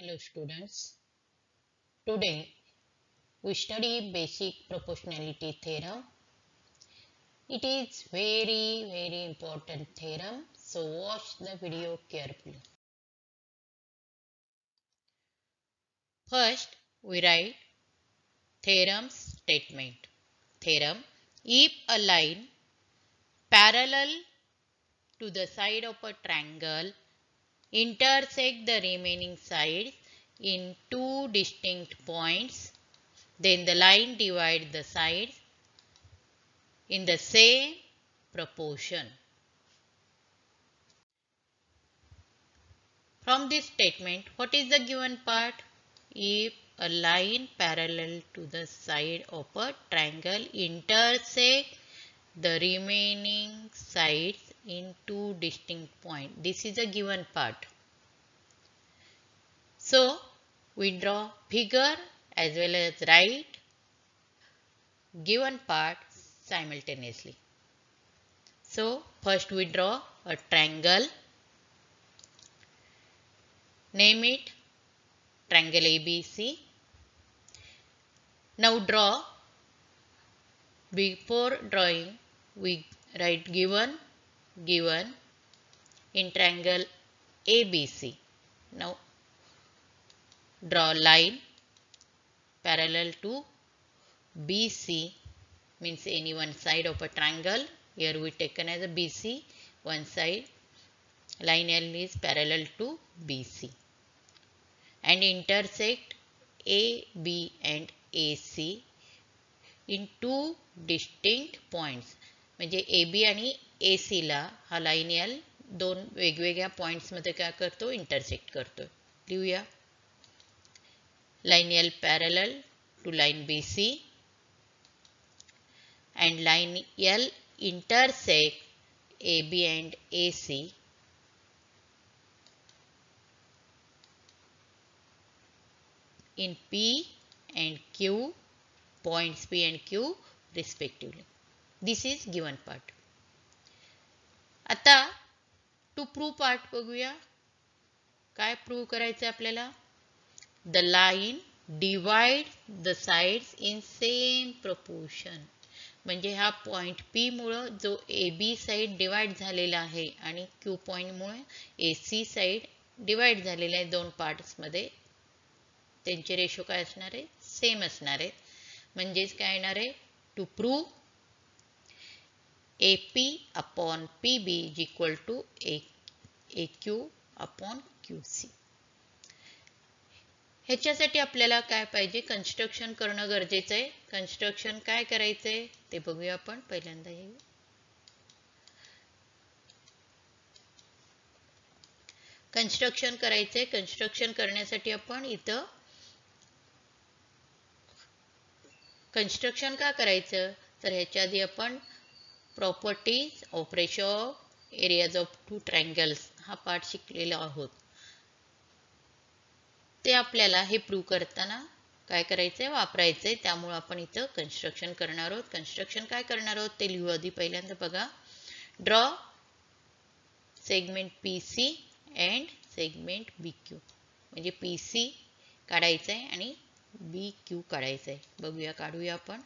Hello students. Today we study basic proportionality theorem. It is very important theorem, so watch the video carefully. First we write theorem statement. Theorem: if a line parallel to the side of a triangle intersect the remaining sides in two distinct points, then the line divides the sides in the same proportion. From this statement, what is the given part? If a line parallel to the side of a triangle intersect the remaining sides in two distinct points. This is a given part. So, we draw figure as well as write given part simultaneously. So, first we draw a triangle. Name it triangle ABC. Now draw. Before drawing, we write given in triangle ABC. Now draw line parallel to BC, means any one side of a triangle. Here we taken as a BC, one side. Line L is parallel to BC and intersect AB and AC in two distinct points. म्हणजे AB आणि AC ला हा line L दोन वेगवेगळ्या points मध्ये काय करतो, intersect करतो. लिहूया. Line L parallel to line BC and line L intersect AB and AC in P and Q, points P and Q respectively. This is given part. आता to prove part बघूया. काय prove करायचं आपल्याला? The line divide the sides in same proportion. म्हणजे हा point P मुळे जो AB side divide झालेला आहे आणि Q पॉइंट मुळे AC साइड डिवाइड झालेला आहे दोन पार्ट्स मध्ये. त्यांचे रेशो काय असणार आहे? सेम असणार आहे. म्हणजेच काय येणार आहे? To prove AP upon PB is equal to AQ upon QC. ह्याच्यासाठी आपल्याला काय पाहिजे? कन्स्ट्रक्शन करणं गरजेचं आहे. कन्स्ट्रक्शन काय करायचंय ते बघूया आपण. पहिल्यांदा हे कन्स्ट्रक्शन करायचंय. कन्स्ट्रक्शन करण्यासाठी आपण इथं कन्स्ट्रक्शन का करायचं? तर ह्याच्या आधी आपण properties of ratio of areas of two triangles हा पार्ट शिकलेला आहोत. ते आपल्याला हे प्रूव्ह करताना काय करायचंय? वापरायचंय. त्यामुळे आपण इथं कन्स्ट्रक्शन करणार आहोत. कन्स्ट्रक्शन काय करणार आहोत ते लिहू. आधी पहिल्यांदा बघा. Draw segment PC and segment BQ. म्हणजे PC काढायचंय आणि BQ काढायचंय. बघूया, काढूया आपण.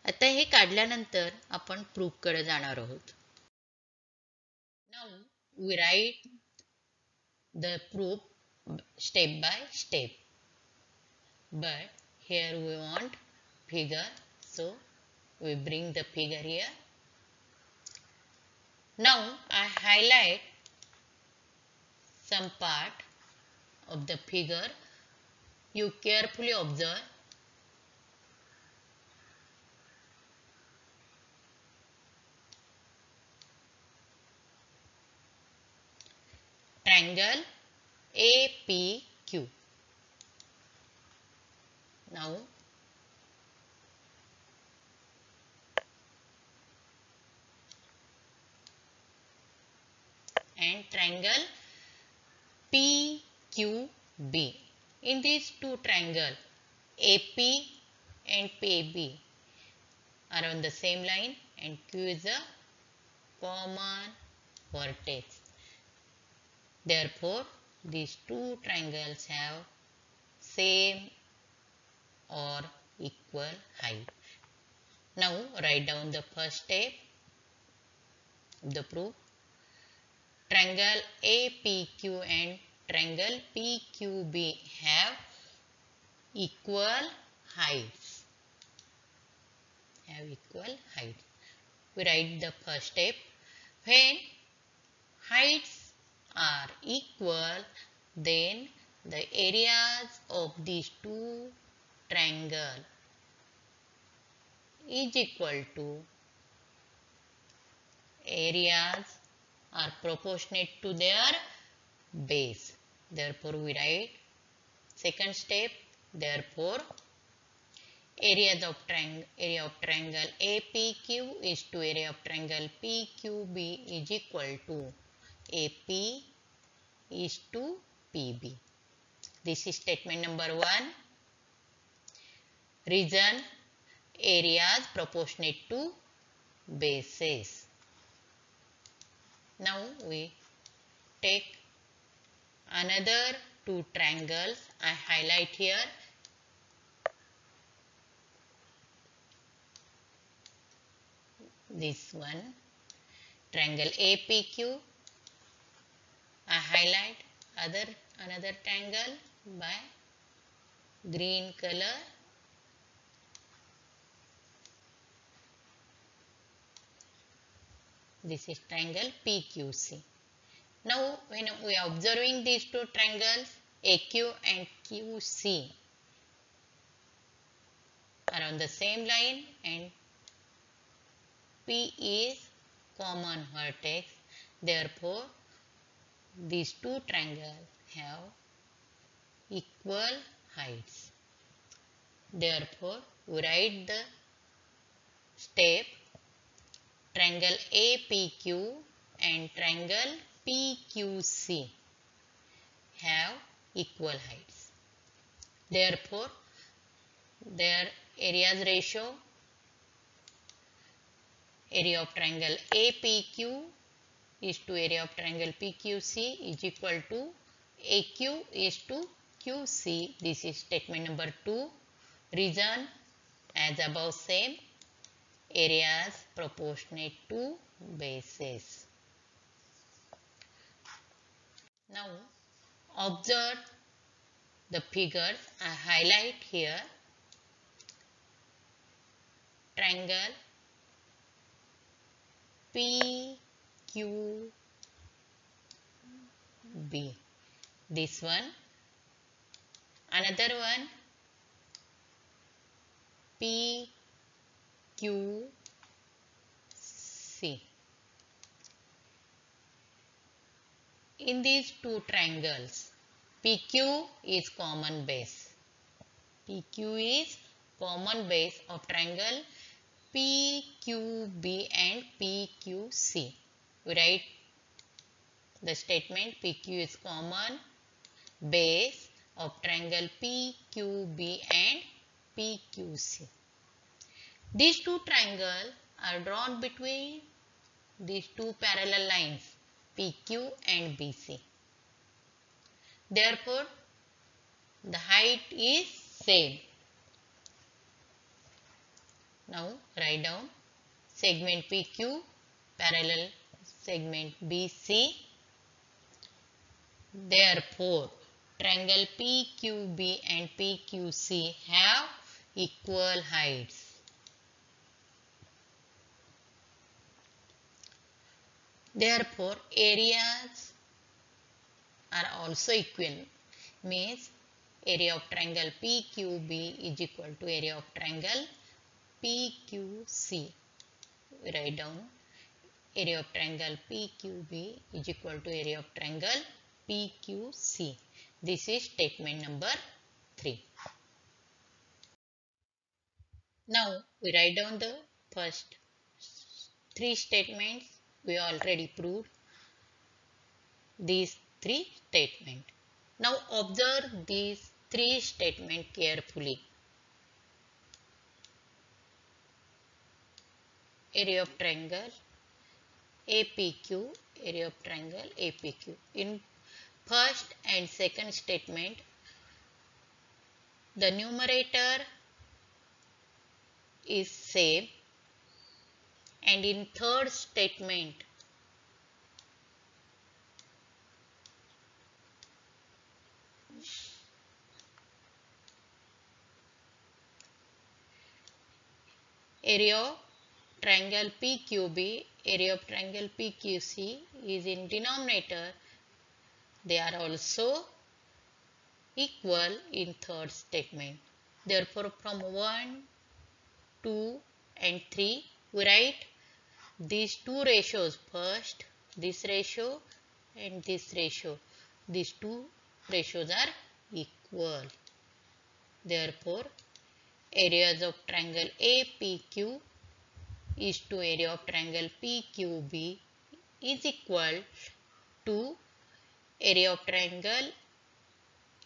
आता हे काढल्यानंतर आपण प्रूफ कडे जाणार आहोत. Now we write the proof step by step. But here we want figure, so we bring the figure here. Now I highlight some part of the figure. You carefully observe. Triangle APQ. Now and triangle PQB. In these two triangles AP and PB are on the same line and Q is a common vertex. Therefore these two triangles have same or equal height. Now write down the first step of the proof. Triangle APQ and triangle PQB have equal heights. We write the first step. When heights are equal, then the areas of these two triangles is equal to areas are proportionate to their base. Therefore, we write second step. Therefore, area of triangle APQ is to area of triangle PQB is equal to AP is to PB. This is statement number 1. Reason: areas proportionate to bases. Now we take another two triangles. I highlight here. This one, triangle APQ. I highlight another triangle by green color. This is triangle PQC. Now when we are observing these two triangles AQ and QC are on the same line and P is common vertex. Therefore, these two triangles have equal heights. Therefore, we write the step: triangle APQ and triangle PQC have equal heights. Therefore, their areas ratio, area of triangle APQ is to area of triangle PQC is equal to AQ is to QC. This is statement number 2. Reason: as above same, areas proportionate to bases. Now observe the figures. I highlight here triangle PQB. This one, another one PQC. In these two triangles, PQ is common base. PQ is common base of triangle PQB and PQC. We write the statement: PQ is common base of triangle PQB and PQC. These two triangles are drawn between these two parallel lines PQ and BC. Therefore, the height is same. Now write down segment PQ parallel segment BC. Therefore, triangle PQB and PQC have equal heights. Therefore, areas are also equal. Means area of triangle PQB is equal to area of triangle PQC. We write down area of triangle PQB is equal to area of triangle PQC. This is statement number 3. Now we write down the first 3 statements. We already proved these 3 statements. Now observe these 3 statements carefully. Area of triangle APQ, area of triangle APQ. In first and second statement, the numerator is same, and in third statement area of triangle PQB, area of triangle PQC is in denominator, they are also equal in third statement. Therefore, from 1, 2 and 3 we write these two ratios first, this ratio and this ratio. These two ratios are equal. Therefore, areas of triangle APQ is to area of triangle PQB is equal to area of triangle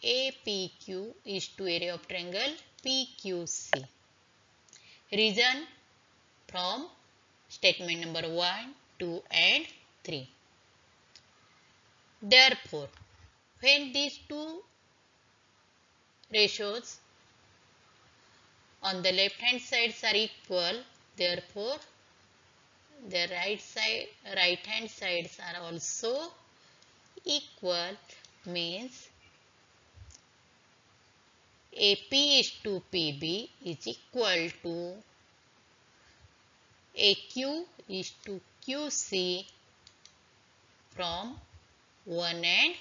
APQ is to area of triangle PQC. Reason from statement number 1, 2 and 3. Therefore, when these two ratios on the left hand sides are equal, therefore the right hand sides are also equal, means AP is to PB is equal to AQ is to QC from 1 and